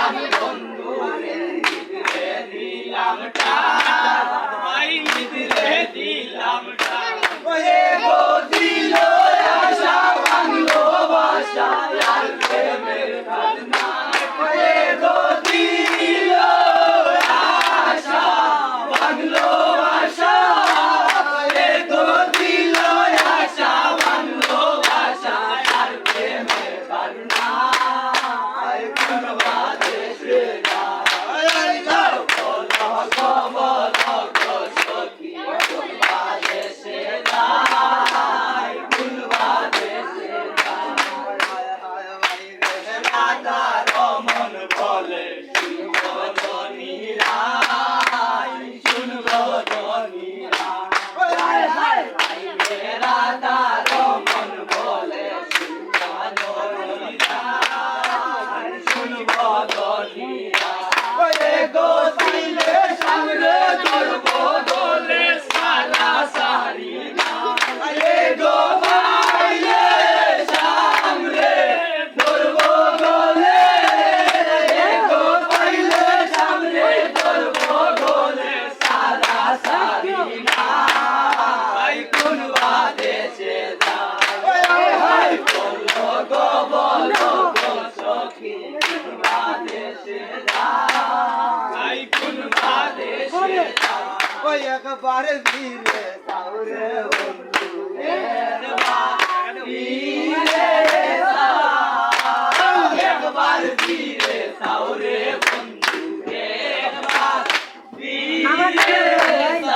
আমি বন্ধু রে দিলাম টাই রে দিলাম টাই ওহে গো দিল আশা ভাঙলো বাসা আর প্রেমের খাজনা ওহে গো দিল আশা ভাঙলো বাসা ওহে গো দিল আশা ভাঙলো বাসা আর প্রেমের খাজনা আয় কোন বাদেশে যায় যাও বলো গো বলো গো সখী কোন বাদেশে যায় কোন বাদেশে যায় রাধা রমন বলে শুনবো ধনীরাই শুনবো ধনীরাই রাধা রমন বলে শুনবো ধনীরাই শুনবো ধনীরাই গো দিলে সামনে ধরবো দোলে সারা সারি না গো ভাইলে সামনে ধরবো দোলে গো ভাইলে সামনে ধরবো দোলে সারা সারি না কোন বাদেশে যায় হাই বলো গো বলো গো সখী কোন বাদেশে যায় কোন বাদেশে যায় ওই একবারে দিলে